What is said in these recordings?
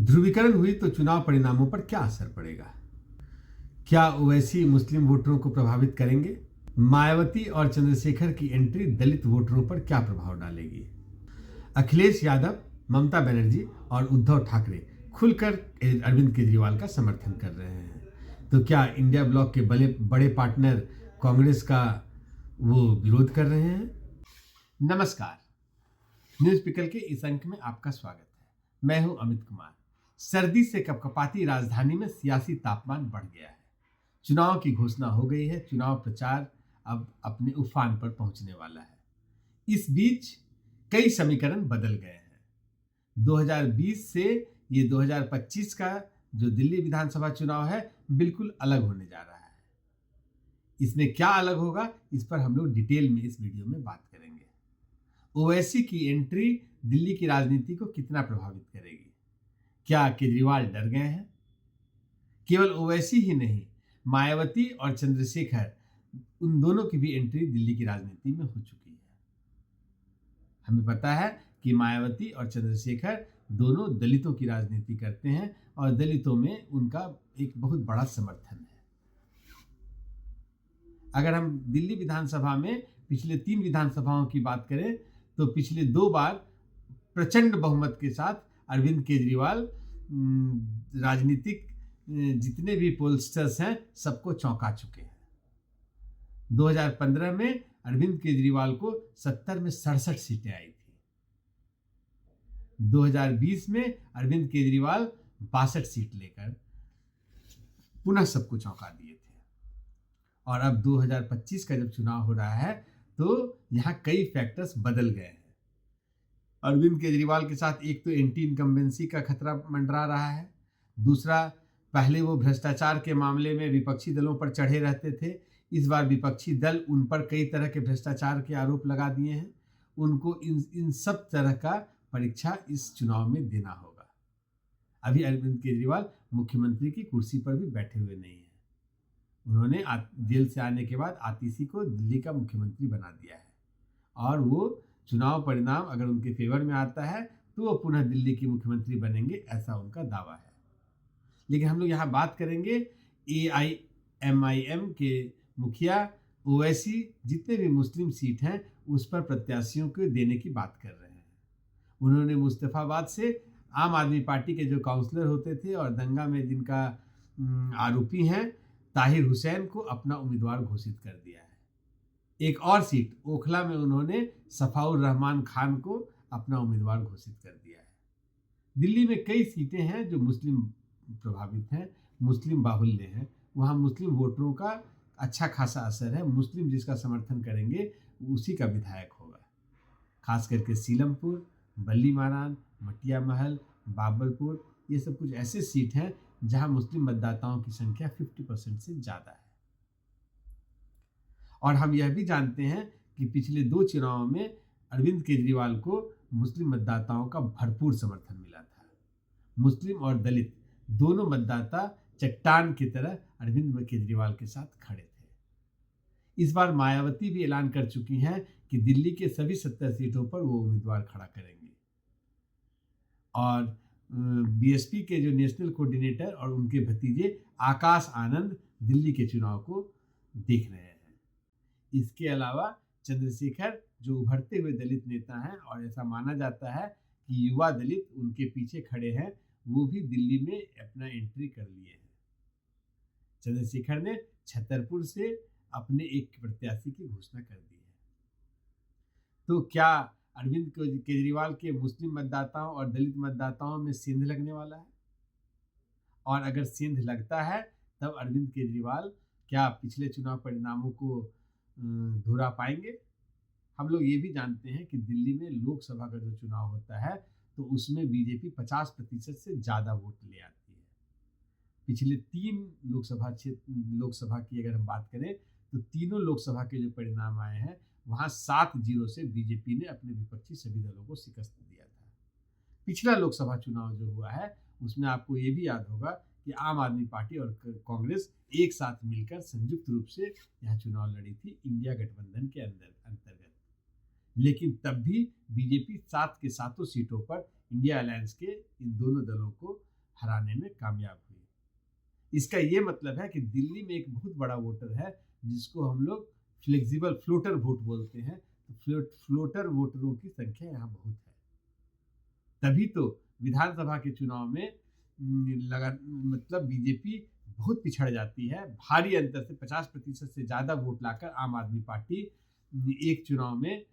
ध्रुवीकरण हुई तो चुनाव परिणामों पर क्या असर पड़ेगा? क्या ओवैसी मुस्लिम वोटरों को प्रभावित करेंगे? मायावती और चंद्रशेखर की एंट्री दलित वोटरों पर क्या प्रभाव डालेगी? अखिलेश यादव, ममता बनर्जी और उद्धव ठाकरे खुलकर अरविंद केजरीवाल का समर्थन कर रहे हैं। तो क्या इंडिया ब्लॉक के बड़े बड़े पार्टनर कांग्रेस का वो विरोध कर रहे हैं? नमस्कार, न्यूज पिकल के इस अंक में आपका स्वागत है। मैं हूं अमित कुमार। सर्दी से कपकपाती राजधानी में सियासी तापमान बढ़ गया है। चुनाव की घोषणा हो गई है। चुनाव प्रचार अब अपने उफान पर पहुंचने वाला है। इस बीच कई समीकरण बदल गए हैं। 2020 से ये 2025 का जो दिल्ली विधानसभा चुनाव है बिल्कुल अलग होने जा रहा है। इसमें क्या अलग होगा, इस पर हम लोग डिटेल में इस वीडियो में बात करेंगे। ओवैसी की एंट्री दिल्ली की राजनीति को कितना प्रभावित करेगी? क्या केजरीवाल डर गए हैं? केवल ओवैसी ही नहीं, मायावती और चंद्रशेखर, उन दोनों की भी एंट्री दिल्ली की राजनीति में हो चुकी है। हमें पता है कि मायावती और चंद्रशेखर दोनों दलितों की राजनीति करते हैं और दलितों में उनका एक बहुत बड़ा समर्थन है। अगर हम दिल्ली विधानसभा में पिछले 3 विधानसभाओं की बात करें तो पिछले 2 बार प्रचंड बहुमत के साथ अरविंद केजरीवाल राजनीतिक जितने भी पोलस्टर्स हैं सबको चौंका चुके हैं। 2015 में अरविंद केजरीवाल को 70 में 67 सीटें आई थी। 2020 में अरविंद केजरीवाल 62 सीट लेकर पुनः सबको चौंका दिए थे। और अब 2025 का जब चुनाव हो रहा है तो यहां कई फैक्टर्स बदल गए हैं। अरविंद केजरीवाल के साथ एक तो एंटी इनकम्बेंसी का खतरा मंडरा रहा है। दूसरा, पहले वो भ्रष्टाचार के मामले में विपक्षी दलों पर चढ़े रहते थे। इस बार विपक्षी दल उन पर कई तरह के भ्रष्टाचार के आरोप लगा दिए हैं। उनको इन सब तरह का परीक्षा इस चुनाव में देना होगा। अभी अरविंद केजरीवाल मुख्यमंत्री की कुर्सी पर भी बैठे हुए नहीं हैं। उन्होंने जेल से आने के बाद आतिशी को दिल्ली का मुख्यमंत्री बना दिया है और वो चुनाव परिणाम अगर उनके फेवर में आता है तो वो पुनः दिल्ली की मुख्यमंत्री बनेंगे, ऐसा उनका दावा है। लेकिन हम लोग यहाँ बात करेंगे AIMIM के मुखिया ओवैसी जितने भी मुस्लिम सीट हैं उस पर प्रत्याशियों को देने की बात कर रहे हैं। उन्होंने मुस्तफाबाद से आम आदमी पार्टी के जो काउंसलर होते थे और दंगा में जिनका आरोपी हैं ताहिर हुसैन को अपना उम्मीदवार घोषित कर दिया है। एक और सीट ओखला में उन्होंने सफाउर रहमान खान को अपना उम्मीदवार घोषित कर दिया है। दिल्ली में कई सीटें हैं जो मुस्लिम प्रभावित हैं, मुस्लिम बाहुल्य हैं। वहाँ मुस्लिम वोटरों का अच्छा खासा असर है। मुस्लिम जिसका समर्थन करेंगे उसी का विधायक होगा। खास करके सीलमपुर, बल्ली मारान, मटिया महल, बाबरपुर, ये सब कुछ ऐसे सीट हैं जहां मुस्लिम मतदाताओं की संख्या 50% से ज़्यादा है। और हम यह भी जानते हैं कि पिछले 2 चुनावों में अरविंद केजरीवाल को मुस्लिम मतदाताओं का भरपूर समर्थन मिला था। मुस्लिम और दलित दोनों मतदाता चट्टान की तरह अरविंद केजरीवाल के साथ खड़े थे। इस बार मायावती भी ऐलान कर चुकी हैं कि दिल्ली के सभी 70 सीटों पर वो उम्मीदवार खड़ा करेंगे। और बीएसपी के जो नेशनल कोऑर्डिनेटर और उनके भतीजे आकाश आनंद दिल्ली के चुनाव को देख रहे हैं। इसके अलावा चंद्रशेखर जो उभरते हुए दलित नेता हैं और ऐसा माना जाता है कि युवा दलित उनके पीछे खड़े हैं, वो भी दिल्ली में अपना एंट्री कर लिए हैं। चंद्रशेखर ने छतरपुर से अपने एक प्रत्याशी की घोषणा कर दी है। तो क्या अरविंद केजरीवाल के मुस्लिम मतदाताओं और दलित मतदाताओं में सेंध लगने वाला है? और अगर सेंध लगता है तब अरविंद केजरीवाल क्या पिछले चुनाव परिणामों को धुरा पाएंगे? हम लोग ये भी जानते हैं कि दिल्ली में लोकसभा का जो चुनाव होता है तो उसमें बीजेपी 50% से ज़्यादा वोट ले आती है। पिछले 3 लोकसभा की अगर हम बात करें तो तीनों लोकसभा के जो परिणाम आए हैं वहाँ 7-0 से बीजेपी ने अपने विपक्षी सभी दलों को शिकस्त दिया था। पिछला लोकसभा चुनाव जो हुआ है उसमें आपको ये भी याद होगा कि आम आदमी पार्टी और कांग्रेस एक साथ मिलकर संयुक्त रूप से यह चुनाव लड़ी थी इंडिया गठबंधन के अंतर्गत। लेकिन तब भी बीजेपी 7 के 7 सीटों पर इंडिया अलायंस के इन दोनों दलों को हराने में कामयाब हुई। इसका ये मतलब है कि दिल्ली में एक बहुत बड़ा वोटर है जिसको हम लोग फ्लेक्सिबल फ्लोटर वोट बोलते हैं। तो फ्लोटर वोटरों की संख्या यहाँ बहुत है। तभी तो विधानसभा के चुनाव में लगा मतलब बीजेपी बहुत पिछड़ जाती है। भारी अंतर से 50% से ज़्यादा वोट लाकर आम आदमी पार्टी एक चुनाव में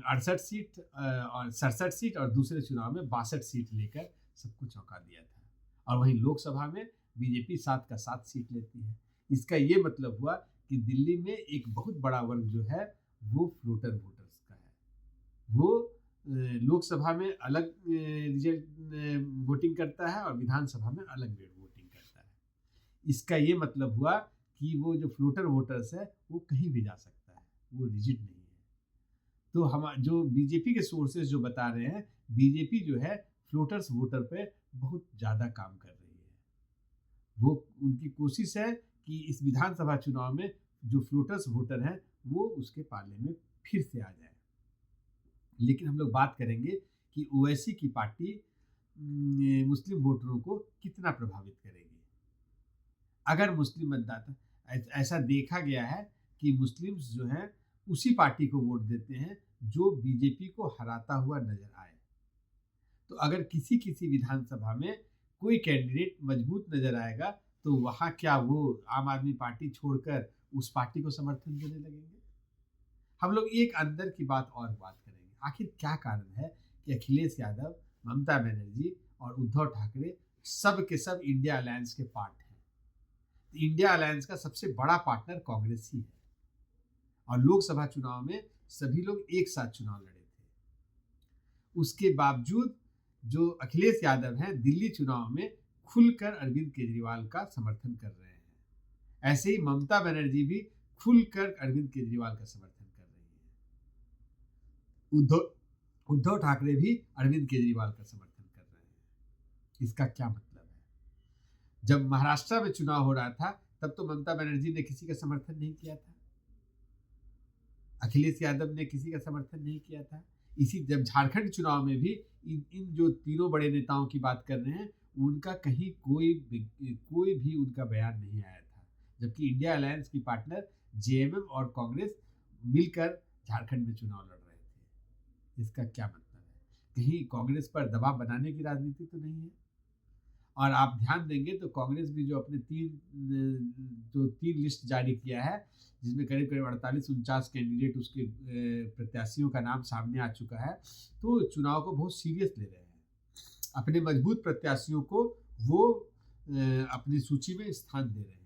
68 सीट और 67 सीट और दूसरे चुनाव में 62 सीट लेकर सबको चौंका दिया था। और वहीं लोकसभा में बीजेपी 7 का 7 सीट लेती है। इसका ये मतलब हुआ कि दिल्ली में एक बहुत बड़ा वर्ग जो है वो फ्लोटर वोटर्स का है। वो लोकसभा में अलग रिजल्ट वोटिंग करता है और विधानसभा में अलग वोटिंग करता है। इसका ये मतलब हुआ कि वो जो फ्लोटर वोटर्स है वो कहीं भी जा सकता है, वो रिजिड नहीं है। तो हम जो बीजेपी के सोर्सेज जो बता रहे हैं, बीजेपी जो है फ्लोटर्स वोटर पे बहुत ज़्यादा काम कर रही है। वो उनकी कोशिश है कि इस विधानसभा चुनाव में जो फ्लोटर्स वोटर हैं वो उसके पाले में फिर से आ जाए। लेकिन हम लोग बात करेंगे कि ओवैसी की पार्टी मुस्लिम वोटरों को कितना प्रभावित करेगी। अगर मुस्लिम मतदाता, ऐसा देखा गया है कि मुस्लिम्स जो हैं उसी पार्टी को वोट देते हैं जो बीजेपी को हराता हुआ नजर आए। तो अगर किसी किसी विधानसभा में कोई कैंडिडेट मजबूत नजर आएगा तो वहां क्या वो आम आदमी पार्टी छोड़कर उस पार्टी को समर्थन देने लगेंगे। हम लोग एक अंदर की बात करेंगे, आखिर क्या कारण है कि अखिलेश यादव, ममता बनर्जी और उद्धव ठाकरे सब के सब इंडिया अलायंस के पार्ट हैं। इंडिया अलायंस का सबसे बड़ा पार्टनर कांग्रेस ही है और लोकसभा चुनाव में सभी लोग एक साथ चुनाव लड़े थे। उसके बावजूद जो अखिलेश यादव हैं दिल्ली चुनाव में खुलकर अरविंद केजरीवाल का समर्थन कर रहे हैं। ऐसे ही ममता बनर्जी भी खुलकर अरविंद केजरीवाल का समर्थन कर रही है। उद्धव ठाकरे भी अरविंद केजरीवाल का समर्थन कर रहे हैं। इसका क्या मतलब है? जब महाराष्ट्र में चुनाव हो रहा था तब तो ममता बनर्जी ने किसी का समर्थन नहीं किया था, अखिलेश यादव ने किसी का समर्थन नहीं किया था। इसी जब झारखंड चुनाव में भी इन जो तीनों बड़े नेताओं की बात कर रहे हैं उनका कहीं कोई भी उनका बयान नहीं आया था, जबकि इंडिया अलायंस की पार्टनर जेएमएम और कांग्रेस मिलकर झारखंड में चुनाव लड़ रहे थे। इसका क्या मतलब है? कहीं कांग्रेस पर दबाव बनाने की राजनीति तो नहीं है। और आप ध्यान देंगे तो कांग्रेस भी जो अपने तीन लिस्ट जारी किया है जिसमें करीब करीब 48-49 कैंडिडेट उसके प्रत्याशियों का नाम सामने आ चुका है, तो चुनाव को बहुत सीरियस ले रहे हैं। अपने मजबूत प्रत्याशियों को वो अपनी सूची में स्थान दे रहे हैं।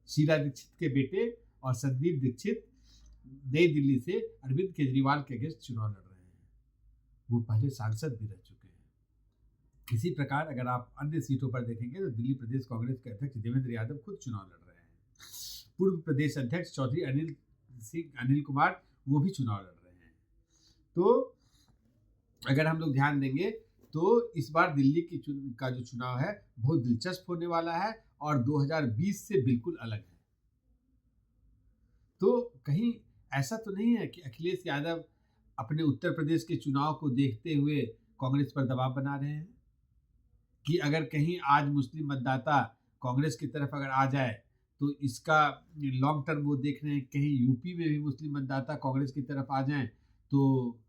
शीला दीक्षित के बेटे और संदीप दीक्षित नई दिल्ली से अरविंद केजरीवाल के अगेंस्ट चुनाव लड़ रहे हैं। वो पहले सांसद भी रह चुके हैं। इसी प्रकार अगर आप अन्य सीटों पर देखेंगे तो दिल्ली प्रदेश कांग्रेस के अध्यक्ष देवेंद्र यादव खुद चुनाव लड़ रहे हैं। पूर्व प्रदेश अध्यक्ष चौधरी अनिल कुमार वो भी चुनाव लड़ रहे हैं। तो अगर हम लोग ध्यान देंगे तो इस बार दिल्ली का जो चुनाव है बहुत दिलचस्प होने वाला है और 2020 से बिल्कुल अलग है। तो कहीं ऐसा तो नहीं है कि अखिलेश यादव अपने उत्तर प्रदेश के चुनाव को देखते हुए कांग्रेस पर दबाव बना रहे हैं कि अगर कहीं आज मुस्लिम मतदाता कांग्रेस की तरफ अगर आ जाए तो इसका लॉन्ग टर्म वो देख रहे हैं, कहीं यूपी में भी मुस्लिम मतदाता कांग्रेस की तरफ आ जाएं तो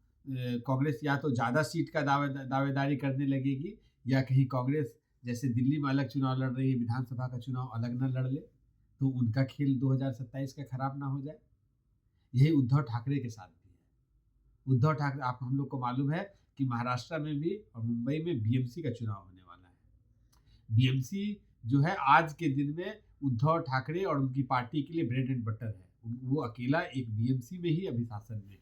कांग्रेस या तो ज़्यादा सीट का दावेदारी करने लगेगी या कहीं कांग्रेस जैसे दिल्ली में अलग चुनाव लड़ रही है, विधानसभा का चुनाव अलग न लड़ ले तो उनका खेल 2027 का खराब ना हो जाए। यही उद्धव ठाकरे के साथ भी है। उद्धव ठाकरे, आप हम लोग को मालूम है कि महाराष्ट्र में भी और मुंबई में बीएमसी का चुनाव होने वाला है। बीएमसी जो है आज के दिन में उद्धव ठाकरे और उनकी पार्टी के लिए ब्रेड एंड बटर है। वो अकेला एक बीएमसी में ही अभी शासन में है।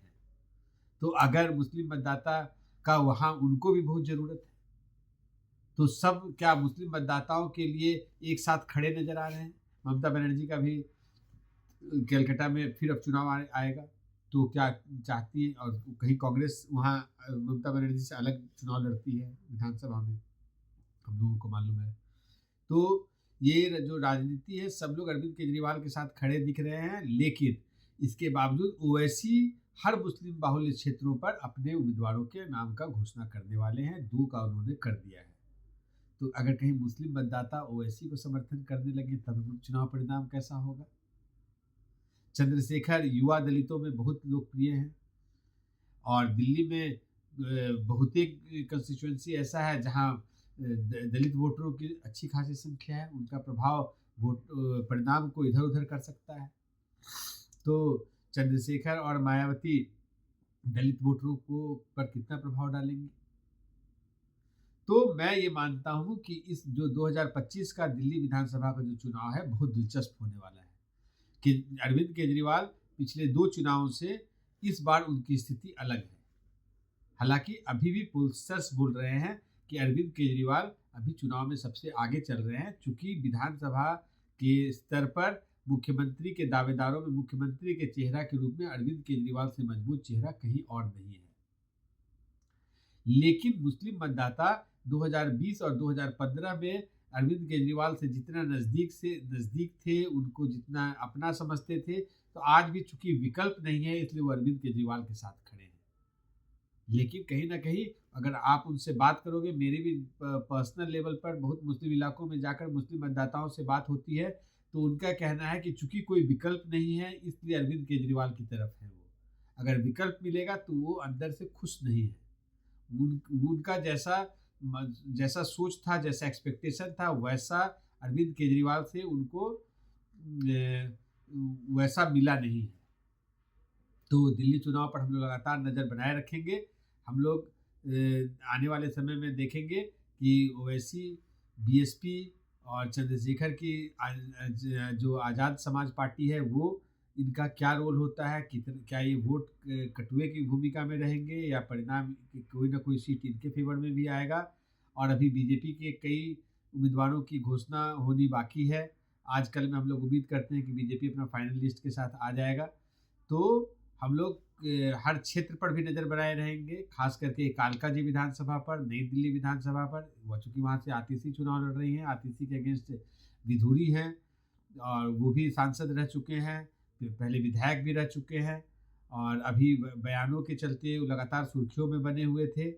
तो अगर मुस्लिम मतदाता का वहाँ उनको भी बहुत ज़रूरत है तो सब क्या मुस्लिम मतदाताओं के लिए एक साथ खड़े नजर आ रहे हैं। ममता बनर्जी का भी कलकत्ता में फिर अब चुनाव आएगा तो क्या चाहती है, और कहीं कांग्रेस वहाँ ममता बनर्जी से अलग चुनाव लड़ती है विधानसभा में, हम लोगों को मालूम है। तो ये जो राजनीति है सब लोग अरविंद केजरीवाल के साथ खड़े दिख रहे हैं, लेकिन इसके बावजूद ओवैसी हर मुस्लिम बाहुल्य क्षेत्रों पर अपने उम्मीदवारों के नाम का घोषणा करने वाले हैं। 2 का उन्होंने कर दिया है। तो अगर कहीं मुस्लिम मतदाता ओवैसी को समर्थन करने लगे तब चुनाव परिणाम कैसा होगा। चंद्रशेखर युवा दलितों में बहुत लोकप्रिय हैं और दिल्ली में बहुतेक कंस्टिट्यूएंसी ऐसा है जहां दलित वोटरों की अच्छी खासी संख्या है, उनका प्रभाव वोट परिणाम को इधर उधर कर सकता है। तो चंद्रशेखर और मायावती दलित वोटरों को पर कितना प्रभाव डालेंगे। तो मैं ये मानता हूं कि इस जो 2025 का दिल्ली विधानसभा का जो चुनाव है बहुत दिलचस्प होने वाला है कि अरविंद केजरीवाल पिछले 2 चुनावों से इस बार उनकी स्थिति अलग है। हालांकि अभी भी पोलस्टर्स बोल रहे हैं कि अरविंद केजरीवाल अभी चुनाव में सबसे आगे चल रहे हैं, चूंकि विधानसभा के स्तर पर मुख्यमंत्री के दावेदारों में मुख्यमंत्री के चेहरा के रूप में अरविंद केजरीवाल से मजबूत चेहरा कहीं और नहीं है। लेकिन मुस्लिम मतदाता 2020 और 2015 में अरविंद केजरीवाल से जितना नज़दीक थे, उनको जितना अपना समझते थे, तो आज भी चूंकि विकल्प नहीं है इसलिए वो अरविंद केजरीवाल के साथ खड़े हैं। लेकिन कहीं ना कहीं अगर आप उनसे बात करोगे, मेरे भी पर्सनल लेवल पर बहुत मुस्लिम इलाकों में जाकर मुस्लिम मतदाताओं से बात होती है, तो उनका कहना है कि चूंकि कोई विकल्प नहीं है इसलिए अरविंद केजरीवाल की तरफ है वो। अगर विकल्प मिलेगा तो वो अंदर से खुश नहीं है। उनका जैसा सोच था, जैसा एक्सपेक्टेशन था, वैसा अरविंद केजरीवाल से उनको वैसा मिला नहीं है। तो दिल्ली चुनाव पर हम लोग लगातार नज़र बनाए रखेंगे। हम लोग आने वाले समय में देखेंगे कि ओवैसी, बीएसपी और चंद्रशेखर की जो आज़ाद समाज पार्टी है वो इनका क्या रोल होता है, क्या ये वोट कटुए की भूमिका में रहेंगे या परिणाम कोई ना कोई सीट इनके फेवर में भी आएगा। और अभी बीजेपी के कई उम्मीदवारों की घोषणा होनी बाकी है। आजकल में हम लोग उम्मीद करते हैं कि बीजेपी अपना फाइनल लिस्ट के साथ आ जाएगा। तो हम लोग हर क्षेत्र पर भी नज़र बनाए रहेंगे, खास करके कालका जी विधानसभा पर, नई दिल्ली विधानसभा पर, चूँकि वहाँ से आतिशी चुनाव लड़ रही हैं, आतिशी के अगेंस्ट विधूरी हैं और वो भी सांसद रह चुके हैं, पहले विधायक भी रह चुके हैं और अभी बयानों के चलते वो लगातार सुर्खियों में बने हुए थे।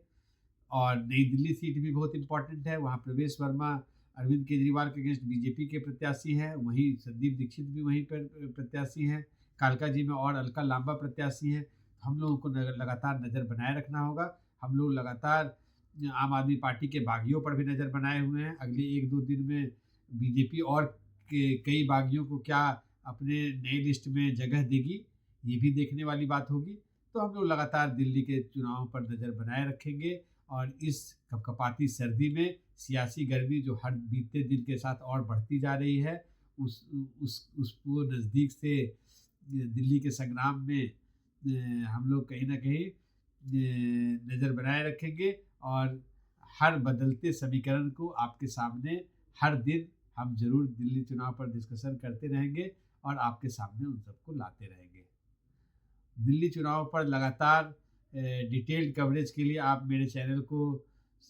और नई दिल्ली सीट भी बहुत इंपॉर्टेंट है, वहाँ प्रवेश वर्मा अरविंद केजरीवाल के अगेंस्ट बीजेपी के प्रत्याशी हैं, वहीं संदीप दीक्षित भी वहीं पर प्रत्याशी हैं। कालका जी में और अलका लांबा प्रत्याशी हैं। हम लोगों को लगातार नज़र बनाए रखना होगा। हम लोग लगातार आम आदमी पार्टी के बागियों पर भी नज़र बनाए हुए हैं। अगले 1-2 दिन में बीजेपी और कई बागियों को क्या अपने नई लिस्ट में जगह देगी, ये भी देखने वाली बात होगी। तो हम लोग लगातार दिल्ली के चुनाव पर नज़र बनाए रखेंगे और इस कपकपाती सर्दी में सियासी गर्मी जो हर बीतते दिन के साथ और बढ़ती जा रही है, उसको नज़दीक से दिल्ली के संग्राम में हम लोग कहीं ना कहीं नज़र बनाए रखेंगे और हर बदलते समीकरण को आपके सामने हर दिन हम जरूर दिल्ली चुनाव पर डिस्कशन करते रहेंगे और आपके सामने उन सबको लाते रहेंगे। दिल्ली चुनाव पर लगातार डिटेल्ड कवरेज के लिए आप मेरे चैनल को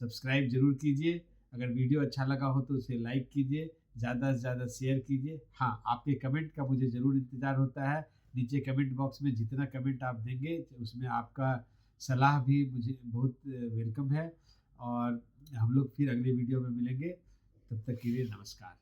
सब्सक्राइब जरूर कीजिए। अगर वीडियो अच्छा लगा हो तो उसे लाइक कीजिए, ज़्यादा से ज़्यादा शेयर कीजिए। हाँ, आपके कमेंट का मुझे ज़रूर इंतज़ार होता है। नीचे कमेंट बॉक्स में जितना कमेंट आप देंगे उसमें आपका सलाह भी मुझे बहुत वेलकम है। और हम लोग फिर अगले वीडियो में मिलेंगे, तब तक के लिए नमस्कार।